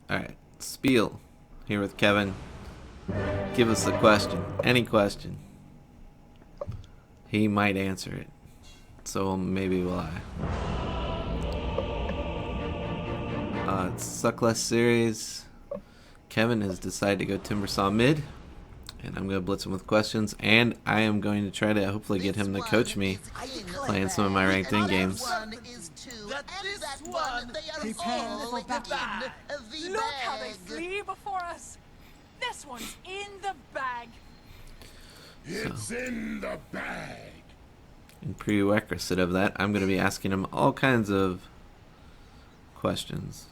Alright, Spiel here with Kevin. Give us a question. Any question. He might answer it. So maybe will I. It's SuckLess series. Kevin has decided to go TimberSaw Mid. And I'm going to blitz him with questions. And I am going to try to hopefully get him to coach me playing some of my ranked in games. Prepare for battle. Look how they flee before us. This one's in the bag. It's in the bag. In prerequisite of that, I'm going to be asking him all kinds of questions.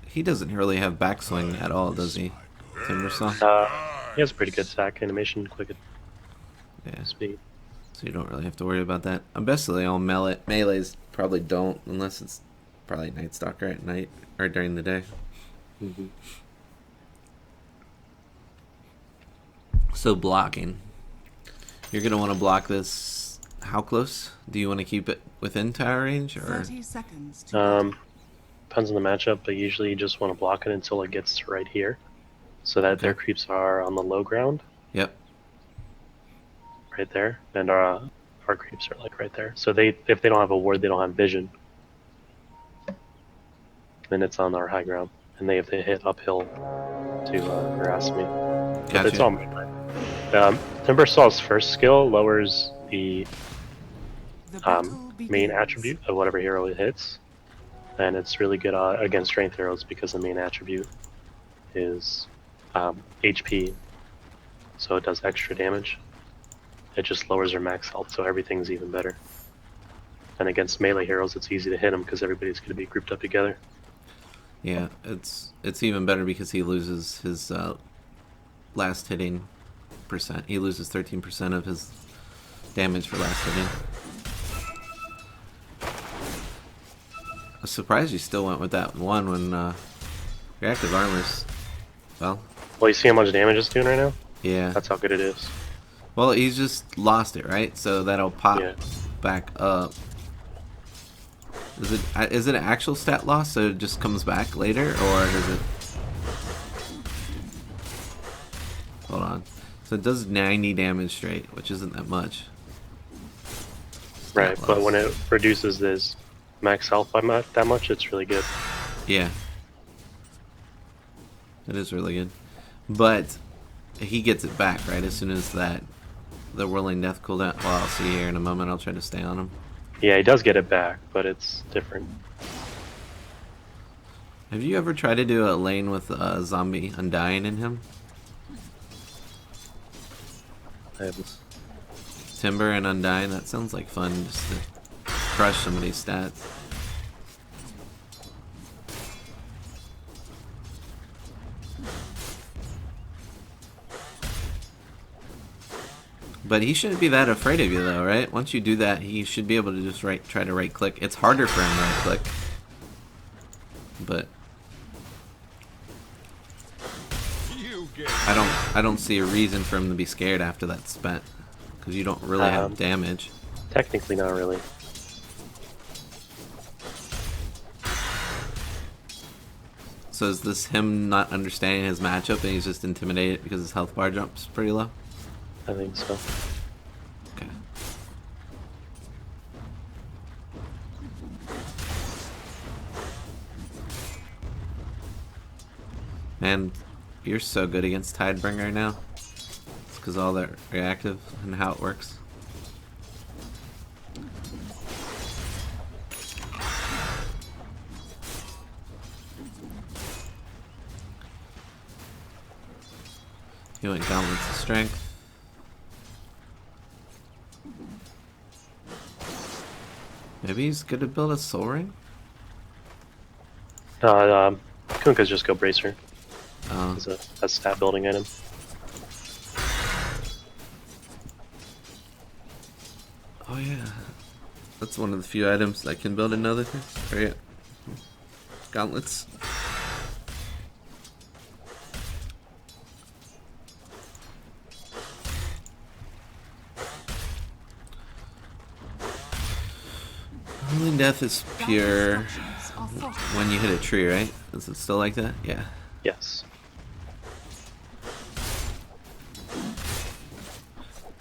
He doesn't really have backswing at all, does he? TimberSaw? He has pretty good stack animation, quick speed. So you don't really have to worry about that. Basically, all melees probably don't, unless it's probably Night Stalker at night or during the day. Mm-hmm. So blocking. You're going to want to block this. How close? Do you want to keep it within tower range? Or 30 seconds to Depends on the matchup, but usually you just want to block it until it gets to right here, so that their creeps are on the low ground. Yep. Right there, and our creeps are like right there. So if they don't have a ward, they don't have vision. Then it's on our high ground, and they have to hit uphill to harass me. Gotcha. It's all TimberSaw's first skill lowers the main attribute of whatever hero it hits, and it's really good against strength heroes because the main attribute is HP, so it does extra damage. It just lowers their max health, so everything's even better. And against melee heroes, it's easy to hit them because everybody's going to be grouped up together. Yeah, it's even better because he loses his last hitting percent. He loses 13% of his damage for last hitting. I'm surprised you still went with that one when reactive armor's, well, you see how much damage it's doing right now? Yeah. That's how good it is. Well, he's just lost it, right? So that'll pop back up. Is it an actual stat loss, so it just comes back later, or is it? Hold on. So it does 90 damage straight, which isn't that much. Right, but when it reduces this max health by that much, it's really good. Yeah. It is really good. But he gets it back, right? As soon as the Whirling Death cooldown. Well, I'll see here in a moment. I'll try to stay on him. Yeah, he does get it back, but it's different. Have you ever tried to do a lane with a zombie Undying in him? I haven't. Timber and Undying, that sounds like fun, just to crush somebody's stats. But he shouldn't be that afraid of you, though, right? Once you do that, he should be able to just try to right-click. It's harder for him to right-click, but I don't see a reason for him to be scared after that's spent, because you don't really have damage. Technically, not really. So is this him not understanding his matchup and he's just intimidated because his health bar jumps pretty low? I think so. Okay. Man, you're so good against Tidebringer now. It's because all that reactive and how it works. You went Gauntlets of Strength. Maybe he's good to build a Soul Ring? Kunkka's just go Bracer. Oh. As a stat building item. Oh yeah. That's one of the few items that can build another thing. Or yeah. Gauntlets. Rolling Death is pure when you hit a tree, right? Is it still like that? Yeah. Yes.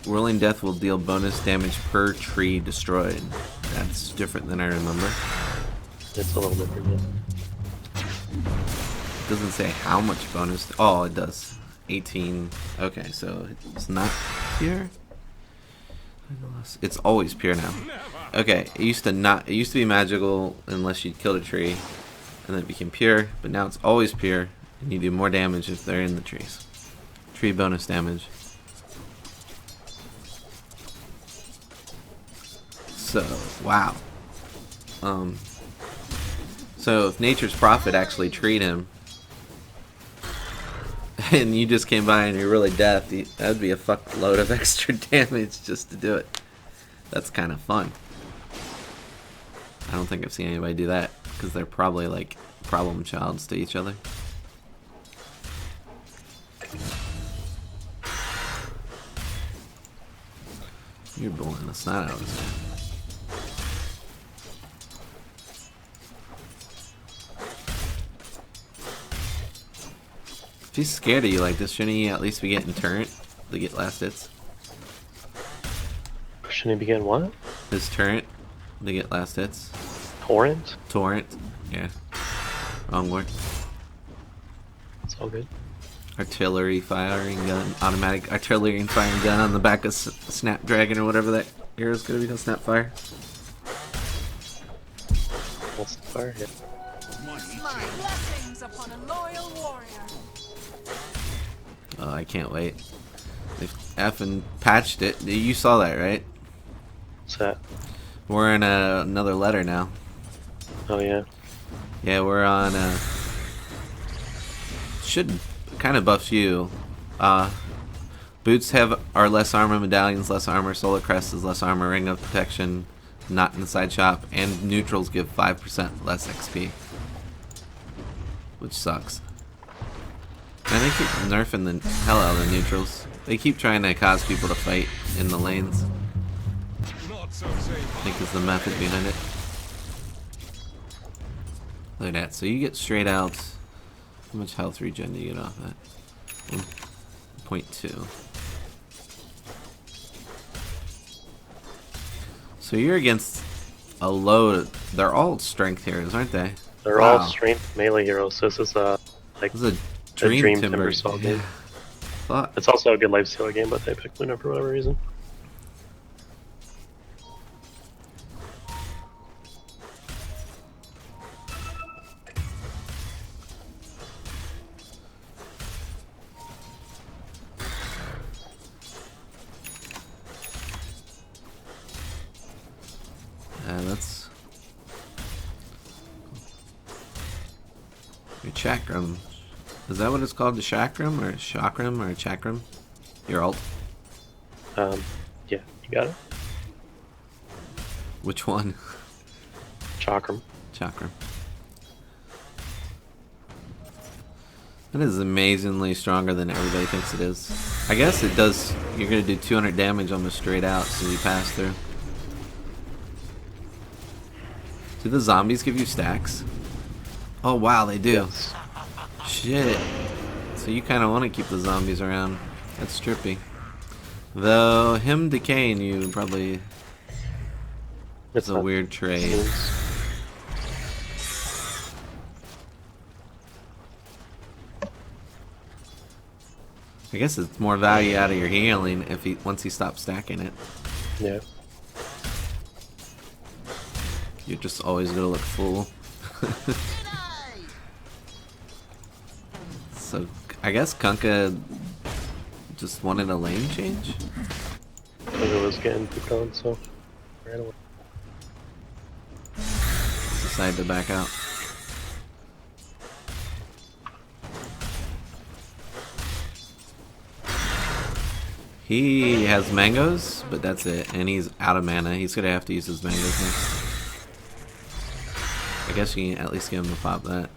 Rolling Death will deal bonus damage per tree destroyed. That's different than I remember. It's a little different, yeah. It doesn't say how much bonus. Oh, it does. 18. Okay, so it's not pure. It's always pure now. Okay, it used to be magical unless you killed a tree, and then it became pure. But now it's always pure, and you do more damage if they're in the trees. Tree bonus damage. So wow. So if Nature's Prophet actually treed him, and you just came by and you're really deaf, that'd be a fuckload of extra damage just to do it. That's kind of fun. I don't think I've seen anybody do that, because they're probably like problem childs to each other. You're blowing the snot out of his head. If he's scared of you like this, shouldn't he at least be getting turret to get last hits? Shouldn't he begin what? His turret to get last hits. Torrent? Torrent. Yeah. Wrong word. It's all good. Artillery firing gun. Automatic artillery firing gun on the back of Snapdragon or whatever that hero's gonna be called. Snapfire. What's the fire hit? Blessings upon a loyal warrior. Oh, I can't wait. They've effing patched it. You saw that, right? What's that? We're in another letter now. Oh, yeah. Yeah, we're on. Should kind of buff you. Boots are less armor, medallions less armor, solar crest is less armor, ring of protection not in the side shop, and neutrals give 5% less XP, which sucks. Man, they keep nerfing the hell out of the neutrals. They keep trying to cause people to fight in the lanes. I think is the method behind it. Look at that. So you get straight out. How much health regen do you get off that? 1.2. So you're against a load. They're all strength heroes, aren't they? They're all strength melee heroes. So this is like this is a dream TimberSaw game. Fuck. It's also a good lifestealer game, but they picked Luna for whatever reason. That's your chakram. Is that what it's called? The chakram or chakram? Your alt? Yeah, you got it. Which one? Chakram. Chakram. That is amazingly stronger than everybody thinks it is. I guess it does. You're gonna do 200 damage almost straight out, so you pass through. Do the zombies give you stacks? Oh wow, they do. Yes. Shit. So you kind of want to keep the zombies around. That's trippy. Though him decaying you probably is a weird trade. I guess it's more value out of your healing if once he stops stacking it. Yeah. You're just always gonna look full. So I guess Kunkka just wanted a lane change. I think it was getting pooped on, so ran away. Decided to back out. He has mangoes, but that's it, and he's out of mana. He's gonna have to use his mangoes next. I guess you can at least get him to pop that.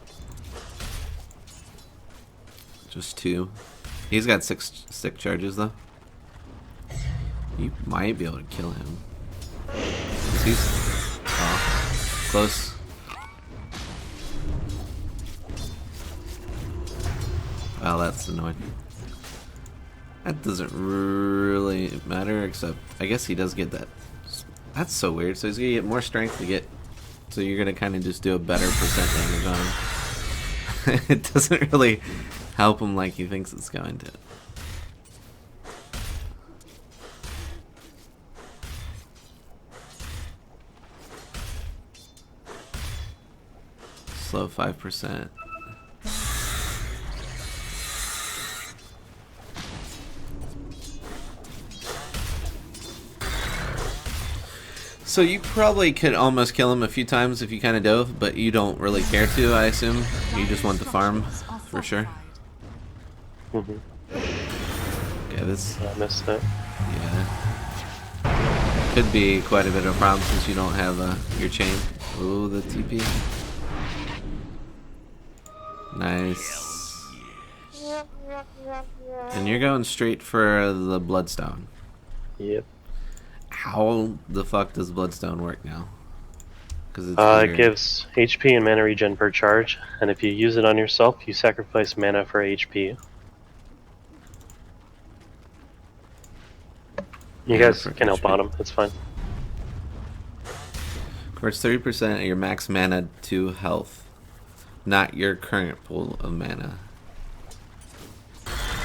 Just 2. He's got 6 stick charges though. You might be able to kill him. He's Close. Well, that's annoying. That doesn't really matter, except I guess he does get that. That's so weird. So he's gonna get more strength to get. So you're gonna kind of just do a better percent damage on him. It doesn't really help him like he thinks it's going to. Slow 5%. So you probably could almost kill him a few times if you kind of dove, but you don't really care to, I assume. You just want the farm, for sure. Mm-hmm. Okay, this... I missed that. Yeah. Could be quite a bit of a problem since you don't have your chain. Ooh, the TP. Nice. And you're going straight for the Bloodstone. Yep. How the fuck does Bloodstone work now? Because it gives HP and mana regen per charge, and if you use it on yourself, you sacrifice mana for HP. You guys can help bottom, it's fine. Converts 30% of your max mana to health, not your current pool of mana.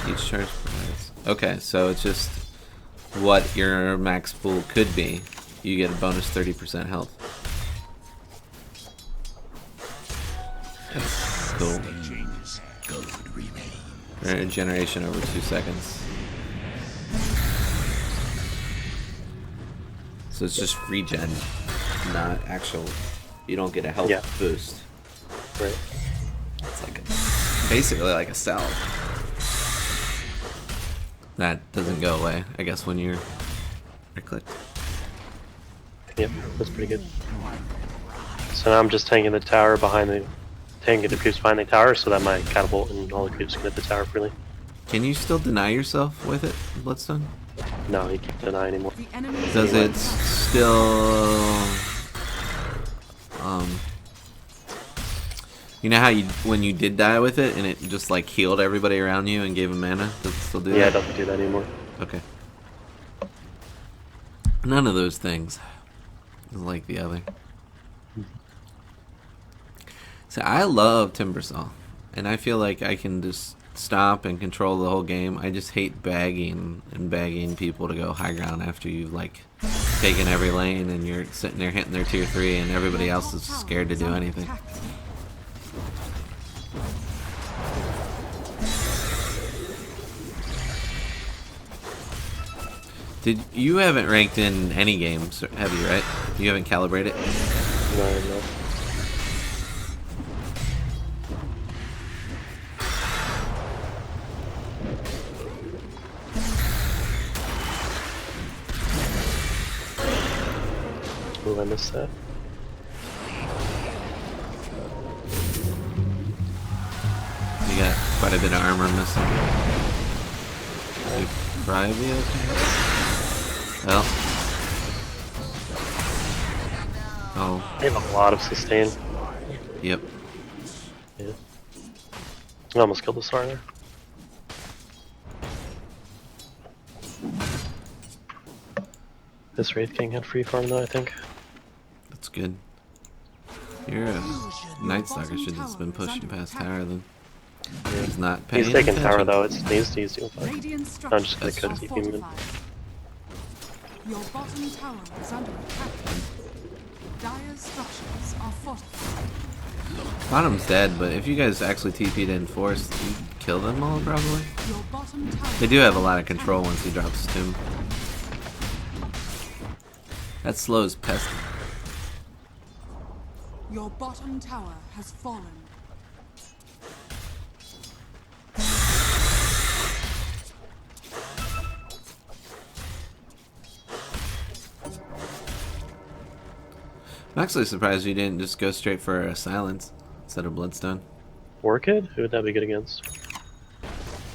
Each charge provides. Okay, so it's just what your max pool could be. You get a bonus 30% health. That's cool. Regeneration over 2 seconds. So it's just regen, not actual. You don't get a health boost. Right. It's like basically like a cell. That doesn't go away, I guess, when you're right-clicked. Yep, that's pretty good. So now I'm just tanking the tower behind the... tanking the creeps behind the tower so that my catapult and all the creeps can hit the tower freely. Can you still deny yourself with it, Bloodstone? No, you can't deny anymore. Does it still... You know how when you did die with it and it just like healed everybody around you and gave them mana? Does it still do that? Yeah, it doesn't do that anymore. Okay. None of those things is like the other. So I love TimberSaw, and I feel like I can just stop and control the whole game. I just hate bagging and begging people to go high ground after you've like taken every lane and you're sitting there hitting their tier 3 and everybody else is scared to do anything. You haven't ranked in any games, have you, right? You haven't calibrated? No. Oh, I missed that. You got quite a bit of armor missing. You'd probably be okay. Well. Oh. They have a lot of sustain. Yep. Yeah. I almost killed the star there. This Wraith King had free farm though, I think. That's good. You're a Night Stalker should have been pushing past tower then. Yeah. He's not paying He's taking attention. tower though, he's doing fine. I'm just gonna cut TP mid. Your bottom tower is under attack. Dire's structures are fortified. Bottom's dead, but if you guys actually TP'd in force, you kill them all probably. Your bottom tower They do have a lot of control once he drops his tomb. That slows Pest. Your bottom tower has fallen. I'm actually surprised you didn't just go straight for a silence instead of Bloodstone. Orchid? Who would that be good against?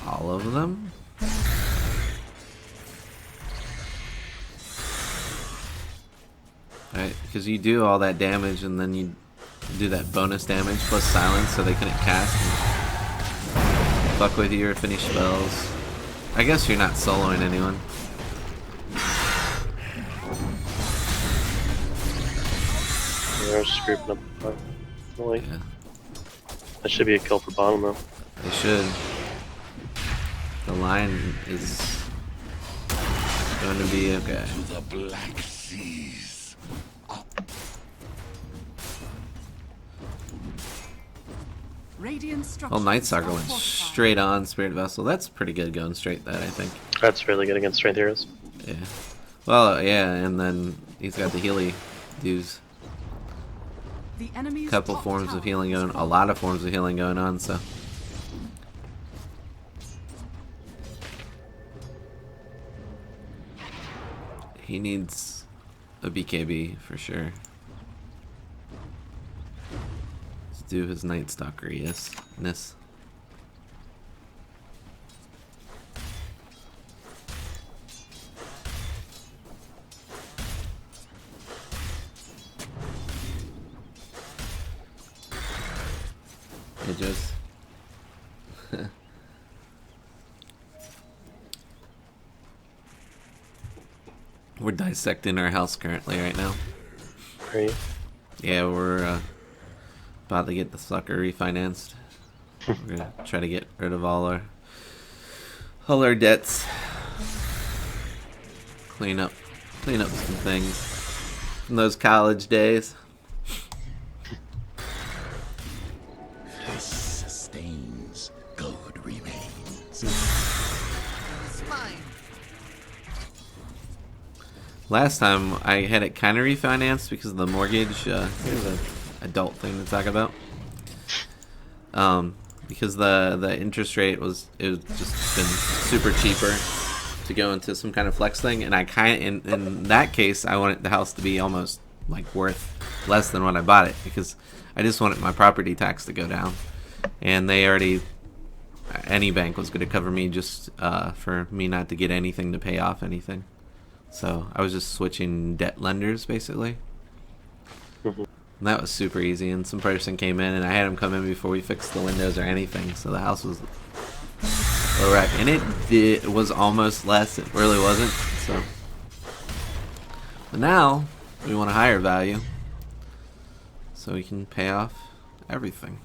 All of them? I Right, because you do all that damage and then you do that bonus damage plus silence so they couldn't cast and fuck with you or finish spells. I guess you're not soloing anyone. They're just grouping up. Really. Yeah, That should be a kill for bottom though. they should. The line is going to be okay. The Black Seas. Radiant Well, Night Stalker structures went are fortified. straight on Spirit Vessel. That's pretty good going straight that, I think. That's really good against strength heroes. Yeah. Well, yeah, and then he's got the Healy dudes. The enemy's Couple top forms tower of healing is going, a falling. lot of forms of healing going on, so. He needs a BKB for sure. Let's do his Night Stalker, yes. It just we're dissecting our house currently right now. Are you? Yeah, we're about to get the sucker refinanced. We're gonna try to get rid of all our debts. Clean up some things from those college days. This sustains, good remains. Last time I had it kind of refinanced because of the mortgage. Here's an adult thing to talk about. Because the interest rate was just been super cheaper to go into some kind of flex thing, and I in that case I wanted the house to be almost like worth less than what I bought it because I just wanted my property tax to go down, and any bank was going to cover me just for me not to get anything to pay off anything. So I was just switching debt lenders basically. And that was super easy, and some person came in and I had him come in before we fixed the windows or anything, so the house was low rack, and it was almost less. It really wasn't. So, but now we want a higher value, so we can pay off everything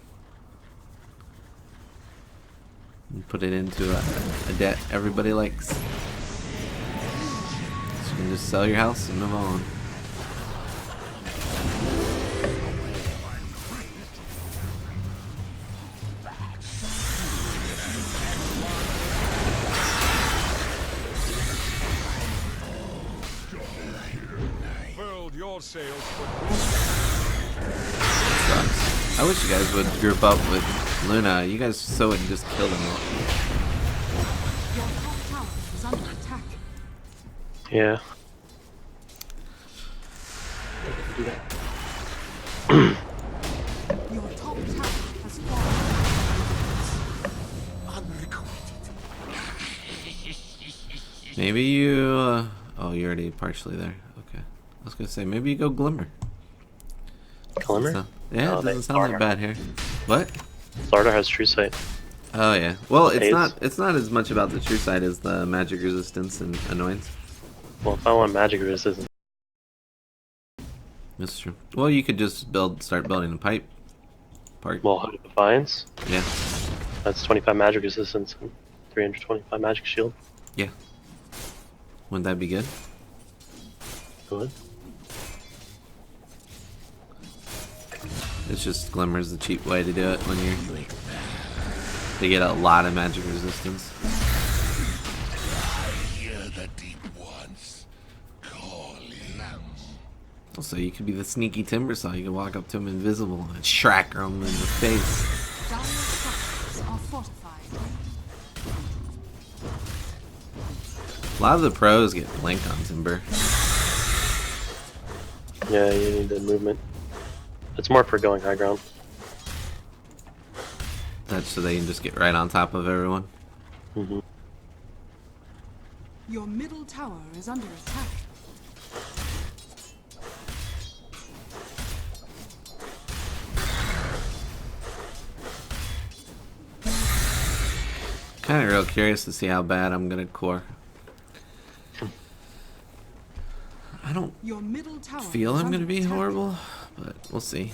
and put it into a debt everybody likes. So you can just sell your house and move on. Your sails Sucks. I wish you guys would group up with Luna. You guys so would just kill them all. Your top tower is under attack. Yeah. Your top tower has fallen. Maybe you. Oh, you're already partially there. Okay. I was gonna say maybe you go Glimmer. Glimmer? So, yeah, Oh, it they doesn't sound that are. bad here. What? Florida has True Sight. Oh yeah. Well, it's Aids? not as much about the true side as the magic resistance and annoyance. Well, if I want magic resistance, That's true. Well, you could just start building a pipe part. well, Hood of Defiance, Yeah. that's 25 magic resistance and 325 magic shield. Yeah. Wouldn't that be good? Good. It's just Glimmer's the cheap way to do it when they get a lot of magic resistance. Hear the deep ones calling. Also, you could be the sneaky TimberSaw. You could walk up to him invisible and shrek him in the face. Dire structures are fortified. A lot of the pros get blinked on Timber. Yeah, you need the movement. It's more for going high ground. That's so they can just get right on top of everyone. Mm-hmm. Your middle tower is under attack. Kind of real curious to see how bad I'm gonna core. I don't Your middle tower feel is I'm gonna under be attack. horrible, but we'll see.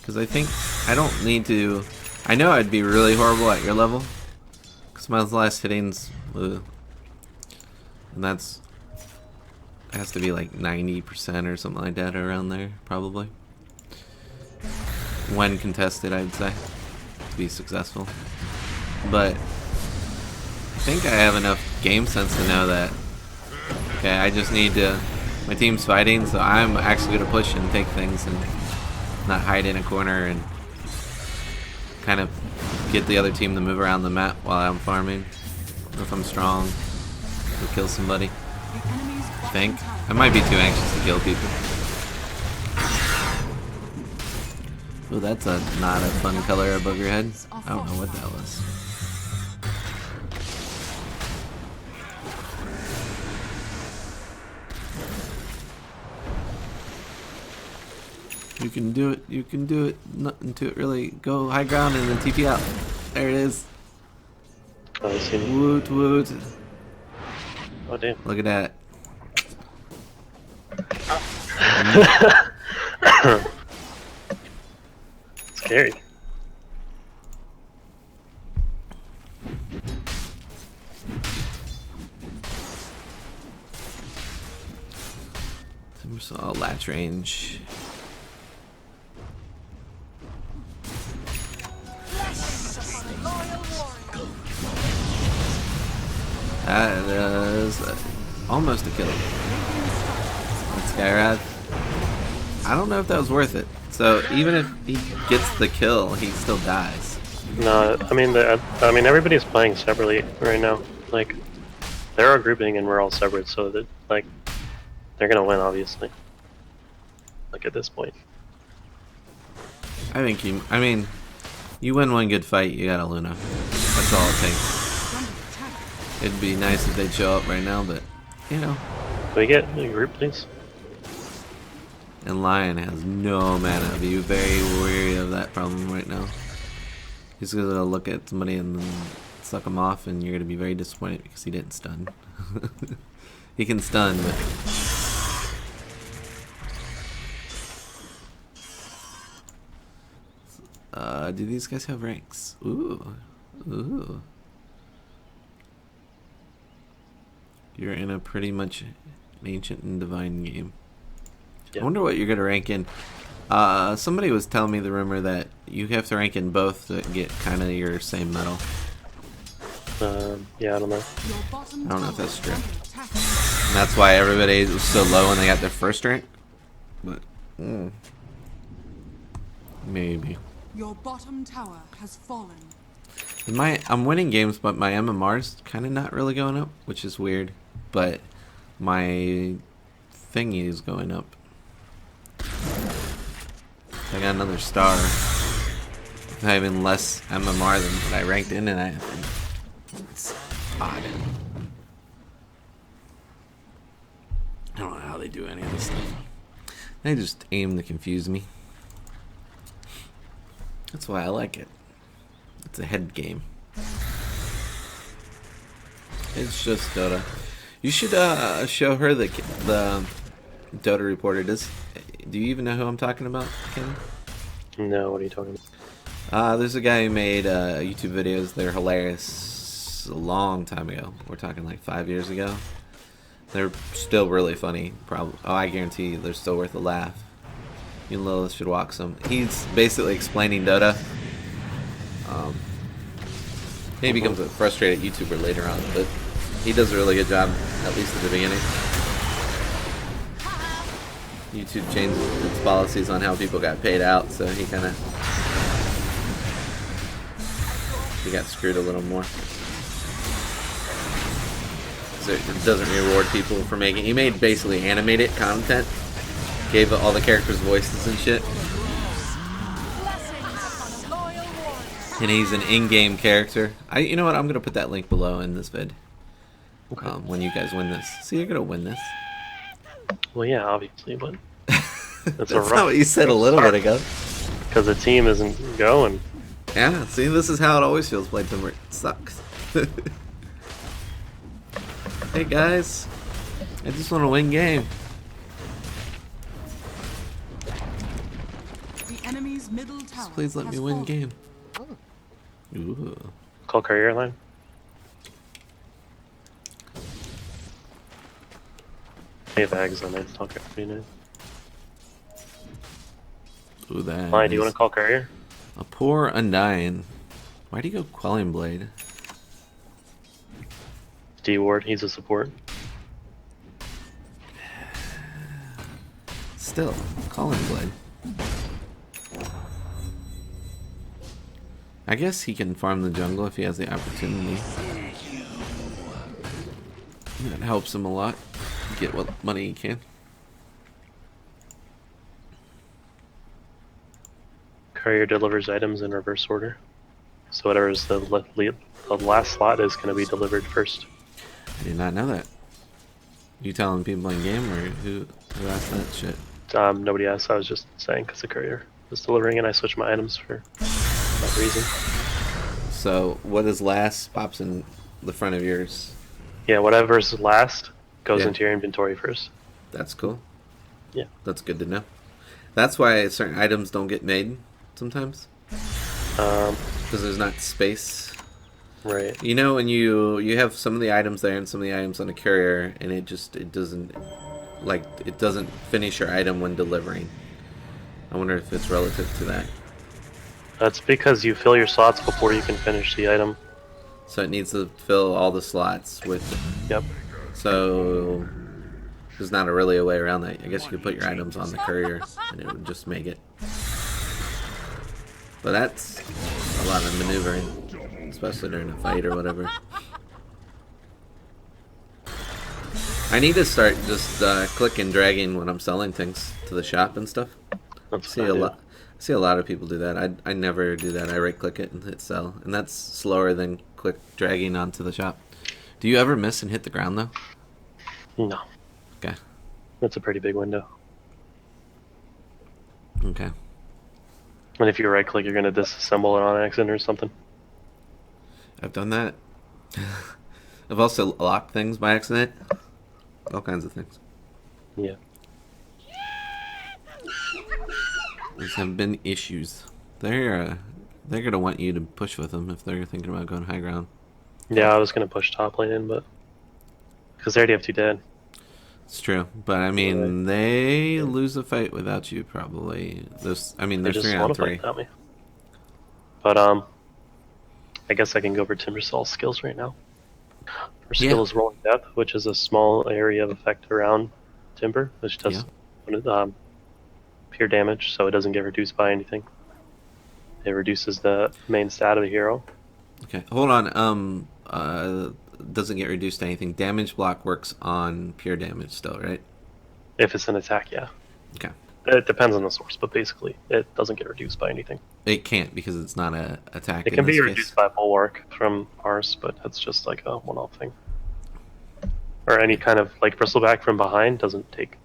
Because I think I don't need to. I know I'd be really horrible at your level. Because my last hitting's, and that's has to be like 90% or something like that around there, probably. When contested, I'd say, to be successful. But I think I have enough game sense to know that, okay, I just need to, my team's fighting, so I'm actually going to push and take things and not hide in a corner and kind of get the other team to move around the map while I'm farming. If I'm strong, to kill somebody. The enemy's I think. bottom I might be too anxious to kill people. Oh, that's not a fun color above your head. I don't know what that was. You can do it. You can do it. Nothing to it really. Go high ground and then TP out. There it is. Oh, I see. Woot woot. Oh, damn. Look at that. Scary. TimberSaw latch range. That is almost a kill. That's Skyrad. I don't know if that was worth it. So even if he gets the kill, he still dies. No, I mean, everybody's playing separately right now. Like, they're all grouping and we're all separate, so that, like, they're gonna win, obviously. Like, at this point. I think you win one good fight, you got a Luna. That's all it takes. It'd be nice if they'd show up right now, but, you know. Can we get a group, please? And Lion has no mana. Be very wary of that problem right now. He's gonna look at somebody and then suck him off, and you're gonna be very disappointed because he didn't stun. He can stun, but do these guys have ranks? Ooh, ooh. You're in a pretty much an ancient and divine game. Yeah. I wonder what you're gonna rank in. Somebody was telling me the rumor that you have to rank in both to get kind of your same medal. Yeah, I don't know. I don't know if that's true. And that's why everybody was so low when they got their first rank. But, maybe. Your bottom tower has fallen. I'm winning games, but my MMR's kind of not really going up, which is weird. But my thingy is going up. I got another star. Having less MMR than what I ranked in, and it's odd. I don't know how they do any of this stuff. They just aim to confuse me. That's why I like it. It's a head game. It's just Dota. You should show her the Dota reporter. Do you even know who I'm talking about, Ken? No, what are you talking about? There's a guy who made YouTube videos. They're hilarious. A long time ago. We're talking like 5 years ago. They're still really funny. Probably. Oh, I guarantee you, they're still worth a laugh. You and Lilith should watch them. He's basically explaining Dota. He becomes a frustrated YouTuber later on, but he does a really good job, at least at the beginning. YouTube changed its policies on how people got paid out, so he got screwed a little more. 'Cause it doesn't reward people for making. He made basically animated content, gave all the characters voices and shit. And he's an in-game character. You know what? I'm gonna put that link below in this vid. Okay. When you guys win this, so you're gonna win this. Well, yeah, obviously, but That's not what you said a little bit ago. because the team isn't going. Yeah. See, this is how it always feels. Played Timber. It sucks. Hey guys, I just want to win game. The enemy's middle tower Just please let me has win fallen. game. Ooh. Call courier line. They have Ags on it. Talk pretty nice. Ooh, that Line, do you is want to call courier? a poor Undying. Why'd he go Quelling Blade? D Ward, he's a support. Still, Quelling Blade. I guess he can farm the jungle if he has the opportunity. That helps him a lot. Get what money he can. Courier delivers items in reverse order. So whatever's the last slot is going to be delivered first. I did not know that. You telling people in game or who asked that shit? Nobody asked. I was just saying because the courier was delivering and I switched my items for that reason. So what is last pops in the front of yours? Yeah, whatever's last goes Yeah. into your inventory first. That's cool. Yeah. That's good to know. That's why certain items don't get made sometimes. Because there's not space. Right. You know, when you have some of the items there and some of the items on a courier, and it doesn't finish your item when delivering. I wonder if it's relative to that. That's because you fill your slots before you can finish the item. So it needs to fill all the slots with. Yep. So there's not really a way around that. I guess you could put your items on the courier, and it would just make it. But that's a lot of maneuvering, especially during a fight or whatever. I need to start just clicking, dragging when I'm selling things to the shop and stuff. That's See what I a do. lot. See a lot of people do that. I never do that. I right click it and hit sell, and that's slower than click dragging onto the shop. Do you ever miss and hit the ground though? No. Okay. That's a pretty big window. Okay. And if you right click, you're going to disassemble it on accident or something. I've done that. I've also locked things by accident. All kinds of things. Yeah. These have been issues. They're gonna want you to push with them if they're thinking about going high ground. Yeah, I was going to push top lane in, but... Because they already have 2 dead. It's true, but I mean they lose a fight without you probably. I mean They they're just 3 want on to fight 3. without me. But, I guess I can go over TimberSaw's skills right now. First skill is Rolling Depth, which is a small area of effect around Timber, which does pure damage, so it doesn't get reduced by anything. It reduces the main stat of the hero. Okay, hold on. Doesn't get reduced to anything. Damage block works on pure damage still, right? If it's an attack, yeah. Okay. It depends on the source, but basically, it doesn't get reduced by anything. It can't because it's not a attack. It in can be this reduced case. by Bulwark from ours, but that's just like a one-off thing. Or any kind of like bristleback from behind doesn't take.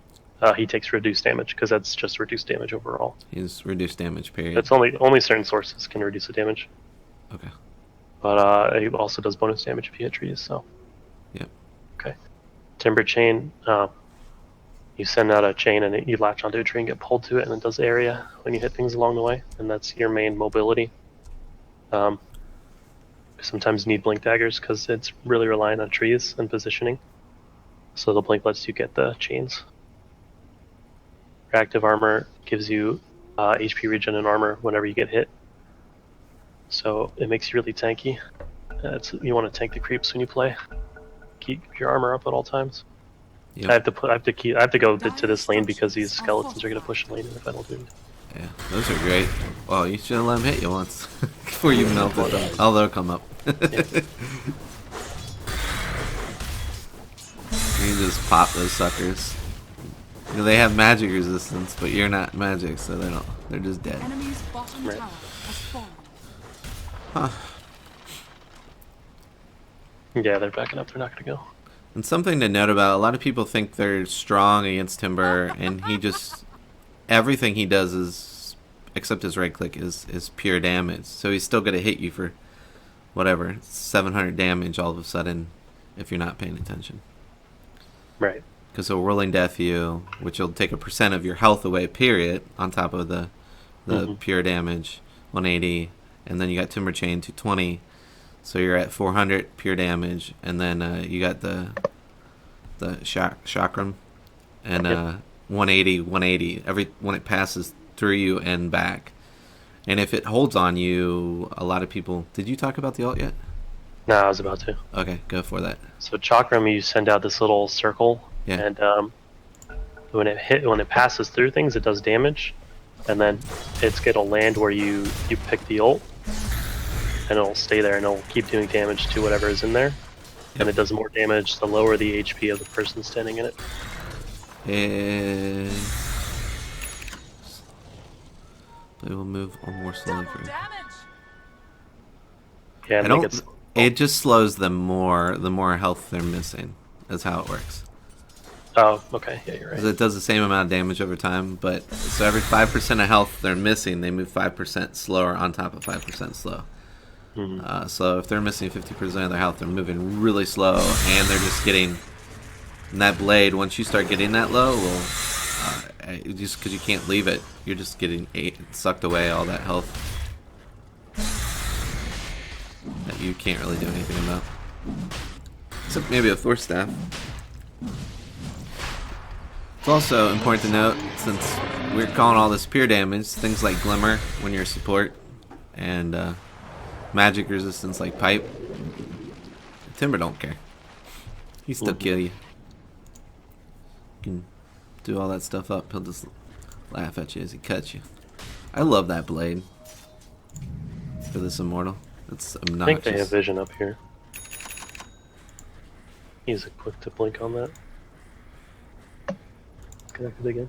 He takes reduced damage because that's just reduced damage overall. He's reduced damage. Period. It's only certain sources can reduce the damage. Okay. But it also does bonus damage if you hit trees. So. Yep. Okay. Timber chain. You send out a chain and you latch onto a tree and get pulled to it, and it does area when you hit things along the way, and that's your main mobility. Sometimes you need blink daggers because it's really relying on trees and positioning. So the blink lets you get the chains. Reactive armor gives you HP regen and armor whenever you get hit. So it makes you really tanky. You want to tank the creeps when you play. Keep your armor up at all times. Yep. I have to go to this lane because these skeletons are gonna push the lane if I don't do it. Yeah, those are great. Well, you should have let them hit you once before you melted them. Oh, they'll come up. You just pop those suckers. You know, they have magic resistance, but you're not magic, so they don't. They're just dead. Enemy's bottom Right. tower has fallen. Huh. Yeah, they're backing up. They're not gonna go. And something to note about: a lot of people think they're strong against Timber, and he just everything he does is, except his right click, is pure damage. So he's still gonna hit you for whatever, 700 damage all of a sudden if you're not paying attention. Right. Because a Whirling Death you, which will take a % of your health away, period, on top of the pure damage, 180, and then you got Timber Chain, 220, so you're at 400 pure damage, and then you got the chakram, and 180 when it passes through you and back. And if it holds on you, a lot of people... Did you talk about the ult yet? No, I was about to. Okay, go for that. So Chakram, you send out this little circle, Yeah. and when it passes through things, it does damage, and then it's gonna land where you pick the ult, and it'll stay there, and it'll keep doing damage to whatever is in there, and it does more damage the lower the HP of the person standing in it. And they will move more slowly Double for you. damage. Yeah, I and don't. It just slows them more the more health they're missing. That's how it works. Oh, okay. Yeah, you're right. Because it does the same amount of damage over time, but so every 5% of health they're missing, they move 5% slower on top of 5% slow. So if they're missing 50% of their health, they're moving really slow, and they're just getting. And that blade, once you start getting that low, will just because you can't leave it, you're just getting sucked away all that health that you can't really do anything about. Except maybe a Force Staff. It's also important to note, since we're calling all this pure damage, things like Glimmer when you're a support, and magic resistance like Pipe, Timber don't care. He still kill you. You can do all that stuff up, he'll just laugh at you as he cuts you. I love that blade for this Immortal. It's obnoxious. I think they have vision up here. Use a quick to blink on that. Connected again.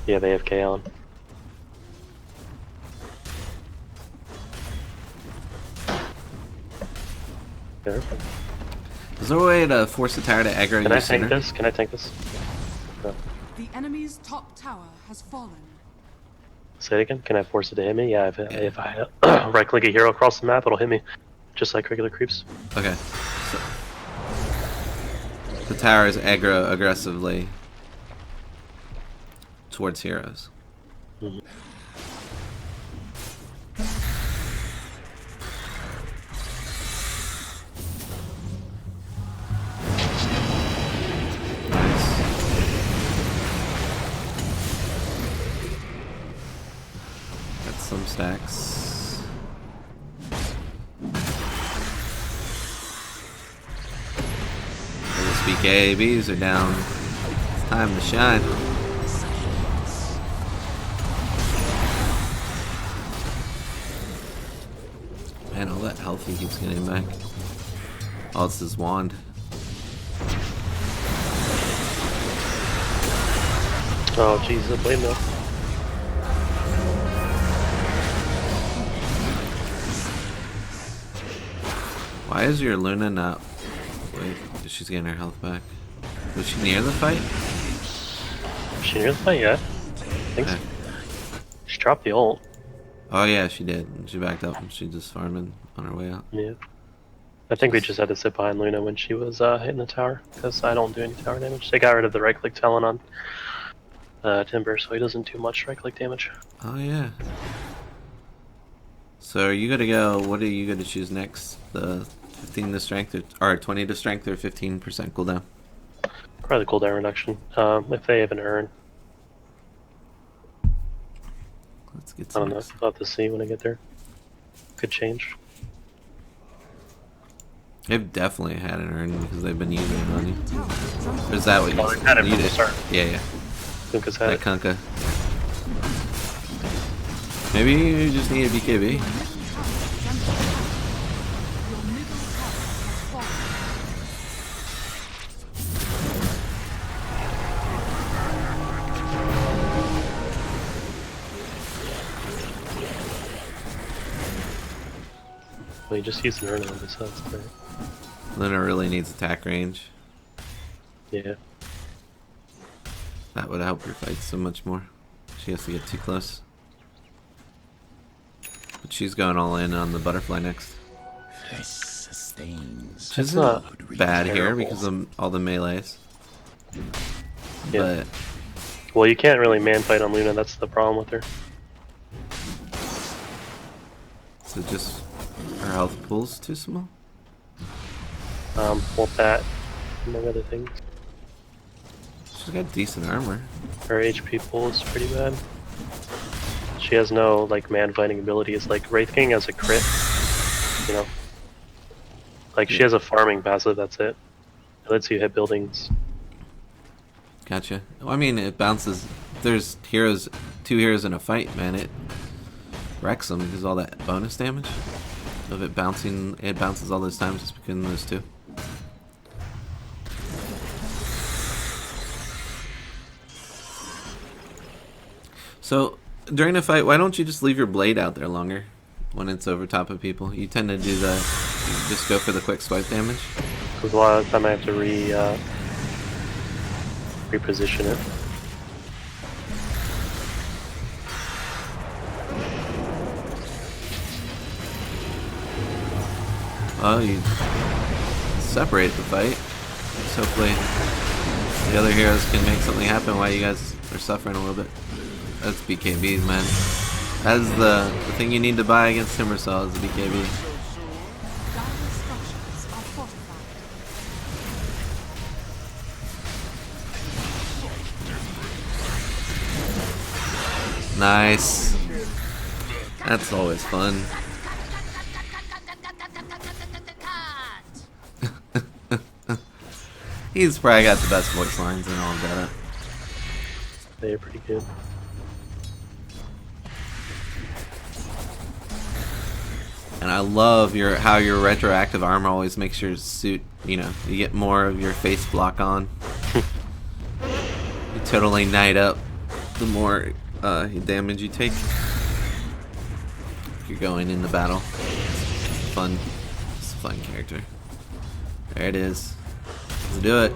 Yeah, they have K on. There. Is there a way to force the tower to aggro Can you I sooner? tank this? Can I tank this? No. The enemy's top tower has fallen. Say it again. Can I force it to hit me? Yeah, if I right click a hero across the map, it'll hit me. Just like regular creeps. Okay. So, the tower is aggro aggressively towards heroes. Nice. Got some stacks. Those BKBs are down. It's time to shine. Man, all that health he keeps getting back. Oh, it's his wand. Oh, jeez, I blame them. Why is your Luna not... Wait, she's getting her health back. Was she near the fight? Is she near the fight yet? I think so. She dropped the ult. Oh yeah, she did. She backed up and she just farming on her way out. Yeah. I think we just had to sit behind Luna when she was hitting the tower, because I don't do any tower damage. They got rid of the right click talent on Timber, so he doesn't do much right click damage. Oh yeah. So are you gonna go, what are you gonna choose next? The 15 to strength or 20 to strength or 15% cooldown? Probably the cooldown reduction, if they have an urn. Let's get I some. don't know, I'll have to see when I get there. Could change. They've definitely had an urn because they've been using it on you. Or is that what you Oh, they've had it you from the did? start. Yeah, yeah. Kunkka's had That it. Kunkka. Maybe you just need a BKB. Well, you just used an urn on this, so that's great. Luna really needs attack range. Yeah. That would help your fight so much more. She has to get too close. But she's going all in on the butterfly next. This sustains. Which isn't not bad here terrible. because of all the melees. Yeah. But Well, you can't really man fight on Luna. That's the problem with her. so just our health pool's too small. Well, that among other things. She's got decent armor. Her HP pool is pretty bad. She has no like man fighting abilities. Like Wraith King has a crit, you know. Like she has a farming passive. That's it. It lets you hit buildings. Gotcha. Well, I mean, it bounces. There's heroes, 2 heroes in a fight, man. It wrecks them because all that bonus damage of it bouncing. It bounces all those times just because of those 2. So during a fight, why don't you just leave your blade out there longer when it's over top of people? You tend to do the just go for the quick swipe damage. Because a lot of the time I have to reposition it. Oh, you separate the fight. Just hopefully the other heroes can make something happen while you guys are suffering a little bit. That's BKBs, man. That is the thing you need to buy against TimberSaw is the BKB. Dire structures are fortified. Nice. That's always fun. He's probably got the best voice lines in all of Dota. They're pretty good. And I love how your retroactive armor always makes your suit, you know, you get more of your face block on. You totally night up the more damage you take. You're going into battle. It's fun. It's a fun character. There it is. Let's do it.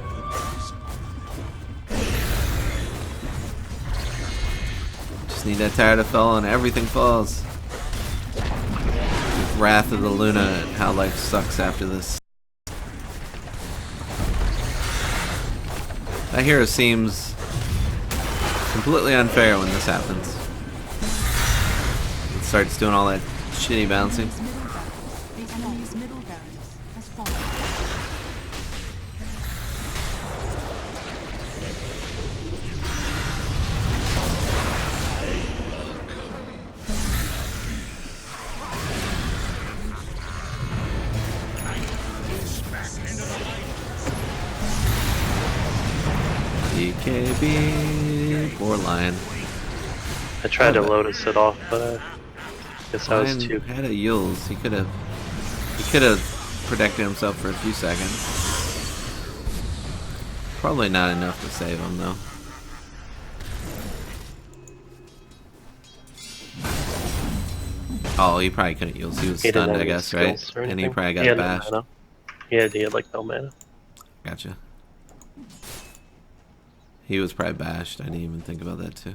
Just need that tire to fall and everything falls. Wrath of the Luna and how life sucks after this. That hero seems completely unfair when this happens. It starts doing all that shitty bouncing. The enemy's middle barracks has fallen. BKB. Poor Lion. I tried to but- Lotus it off, but I guess I was Lion too. had a Yules. He could have protected himself for a few seconds. Probably not enough to save him though. Oh, he probably couldn't Yules. He was He didn't stunned, have I any guess, right? skills or And he anything. probably He got had no bashed. mana. Yeah, he had like no mana. Gotcha. He was probably bashed. I didn't even think about that too.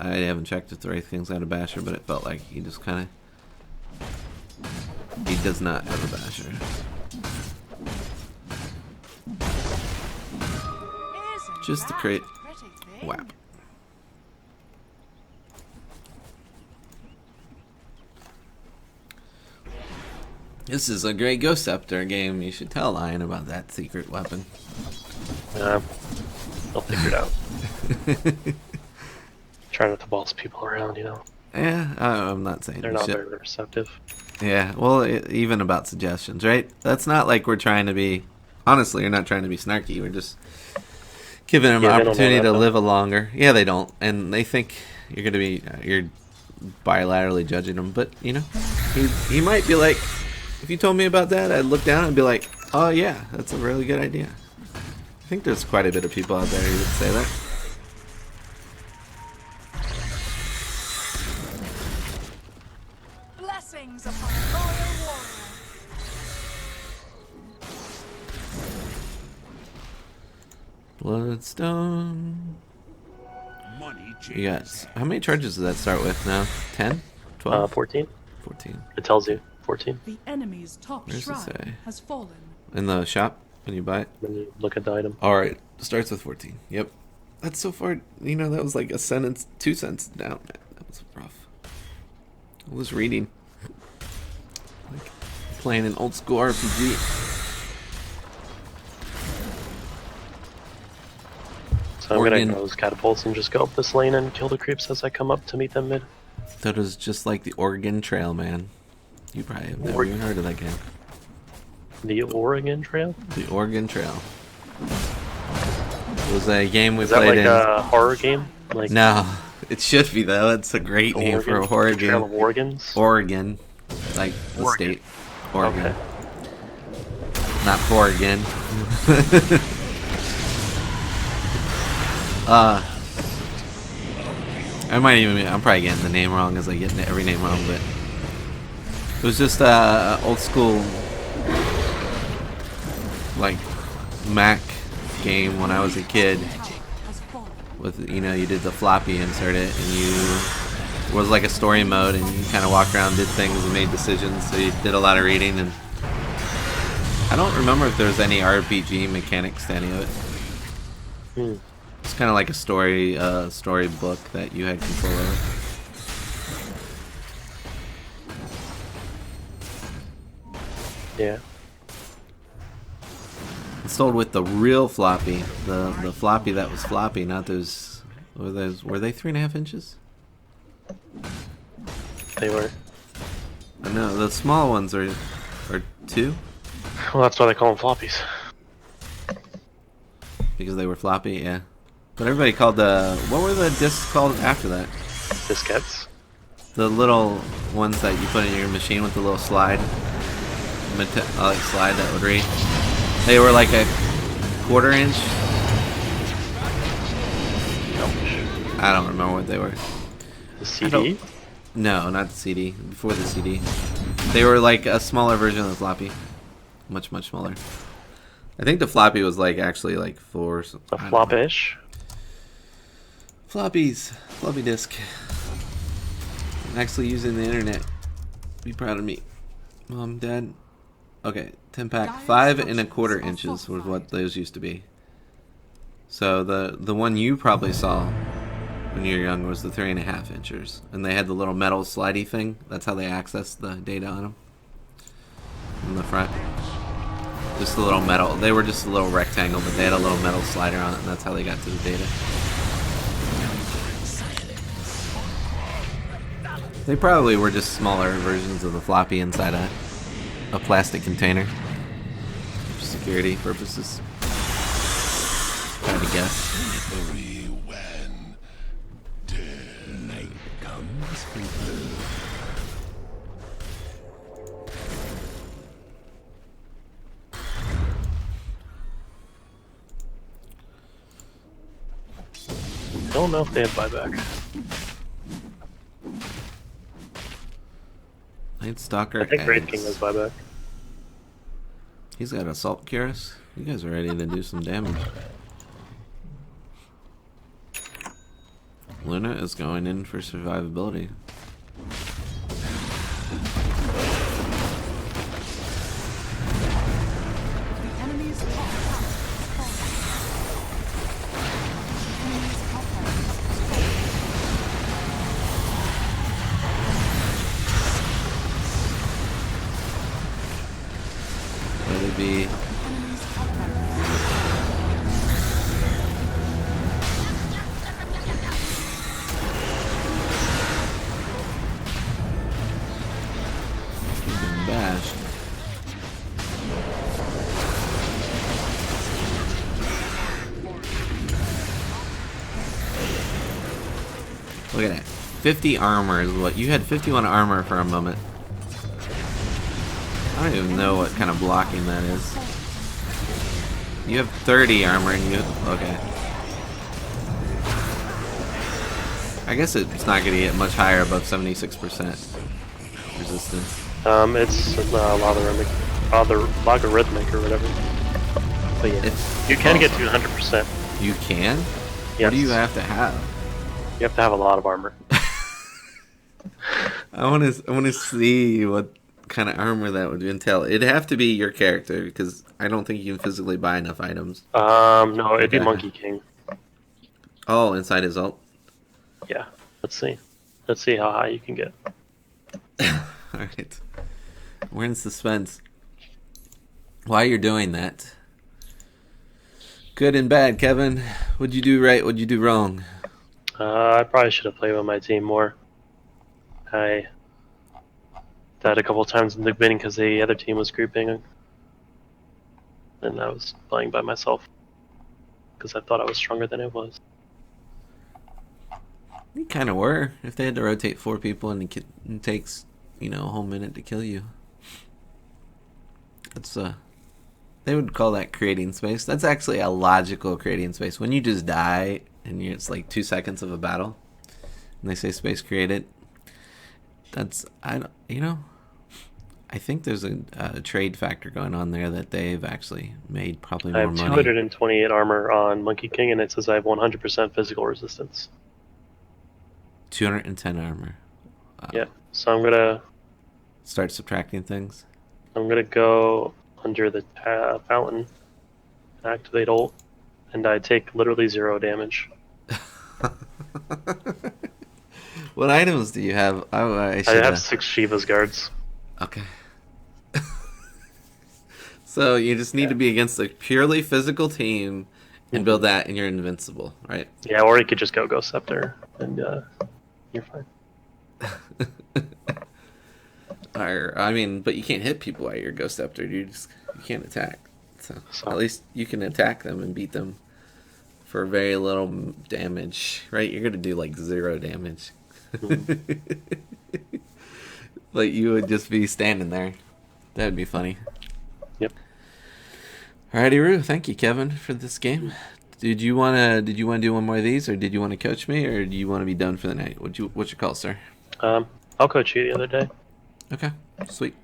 I haven't checked if the Wraith King's got a basher, but it felt like he just kind of... He does not have a basher. Isn't Just to that create a pretty thing? WAP. This is a great Ghost Scepter game. You should tell Lion about that secret weapon. I'll figure it out. Try not to boss people around, you know. Yeah, I'm not saying They're you not should. very receptive. Yeah, well, even about suggestions, right? That's not like we're trying to be... Honestly, you're not trying to be snarky. We're just giving them Yeah, an they don't know opportunity that, to though. live a longer... Yeah, they don't. And they think you're going to be... You're bilaterally judging them. But, you know, he might be like... If you told me about that, I'd look down and be like, oh, yeah, that's a really good idea. I think there's quite a bit of people out there who would say that. Blessings upon a loyal warrior. Bloodstone. Money You got... changes. How many charges does that start with now? 10? 12? 14? 14. It tells you. 14. The enemy's top Where's it say? shrine has fallen. In the shop when you buy it. When you look at the item. All right, starts with 14. Yep, that's so far. You know, that was like a sentence, 2 sentences down. Man, that was rough. I was reading, like playing an old school RPG. So I'm gonna go those catapults and just go up this lane and kill the creeps as I come up to meet them mid. That was just like the Oregon Trail, man. You probably have never even heard of that game. The Oregon Trail? The Oregon Trail. It was a game we Is that played like in. a horror game? Like No, it should be though. It's a great name for a horror Trail game. of Oregons? Oregon, like the Oregon. state. Oregon, Okay. not Oregon. I might even. I'm probably getting the name wrong as I get every name wrong, but it was just a old school like Mac game when I was a kid. With you know, you did the floppy, insert it, and you was like a story mode, and you kind of walked around, did things, and made decisions. So you did a lot of reading, and I don't remember if there was any RPG mechanics to any of it. It's kind of like a story book that you had control over. Yeah. Installed with the real floppy, the floppy that was floppy, not those. Were they 3.5 inches? They were. No, the small ones are 2 Well, that's why they call them floppies. because they were floppy. Yeah, but everybody called what were the discs called after that? Diskettes. The little ones that you put in your machine with the little slide, like slide that would read. They were like a 1/4 inch. I don't remember what they were. The CD? No, not the CD. Before the CD. They were like a smaller version of the floppy. Much, much smaller. I think the floppy was like actually like 4. A flop-ish? Floppies. Floppy disk. I'm actually using the internet. Be proud of me. Mom, Dad. Okay, 10 pack. 5.25 inches was what those used to be. So the one you probably saw when you were young was the 3.5 inches, and they had the little metal slidey thing. That's how they accessed the data on them. In the front, just a little metal. They were just a little rectangle, but they had a little metal slider on it, and that's how they got to the data. They probably were just smaller versions of the floppy inside a plastic container for security purposes. Trying to guess. Slippery when night comes. Don't know if they have buyback. Night Stalker. I think Great Eggs. King has buyback. He's got Assault Cuirass. You guys are ready to do some damage. Luna is going in for survivability. The enemy's top tower has fallen. The enemy's top tower has Let it be. fallen. The enemy's top tower He's been bashed. Look at that. 50 armor is what you had. 51 armor for a moment. I don't even know what kind of blocking that is. You have 30 armor and you... Okay. I guess it's not going to get much higher above 76% resistance. It's logarithmic or whatever. But yeah, It's you can get awesome. to 100%. You can? Yes. What do you have to have? You have to have a lot of armor. I want to see what kind of armor that would entail. It'd have to be your character because I don't think you can physically buy enough items. No, it'd be Okay. Monkey King. Oh, inside his ult. Yeah, let's see. Let's see how high you can get. All right. We're in suspense. While you're doing that, good and bad, Kevin. What'd you do right? What'd you do wrong? I probably should have played with my team more. I died a couple times in the beginning because the other team was grouping, and I was playing by myself because I thought I was stronger than I was. You kind of were. If they had to rotate 4 people and it takes, a whole minute to kill you. That's they would call that creating space. That's actually a logical creating space. When you just die and it's like 2 seconds of a battle, and they say space created. That's I think there's a trade factor going on there that they've actually made probably I more have money. 228 armor on Monkey King, and it says I have 100% physical resistance. 210 armor. Yeah, so I'm gonna Start subtracting things. go under the fountain, activate ult, and I take literally 0 damage. What items do you have? I I have 6 Shiva's guards. Okay. So you just need to be against a purely physical team and build that, and you're invincible, right? Yeah, or you could just go Scepter, and you're fine. But you can't hit people while you're Ghost Scepter. You can't attack. So at least you can attack them and beat them for very little damage, right? You're gonna do like 0 damage. Like you would just be standing there. That would be funny. Yep. Alrighty, Roo. Thank you, Kevin, for this game. Did you wanna do one more of these, or did you want to coach me, or do you want to be done for the night? What's your call, sir? I'll coach you the other day. Okay, sweet.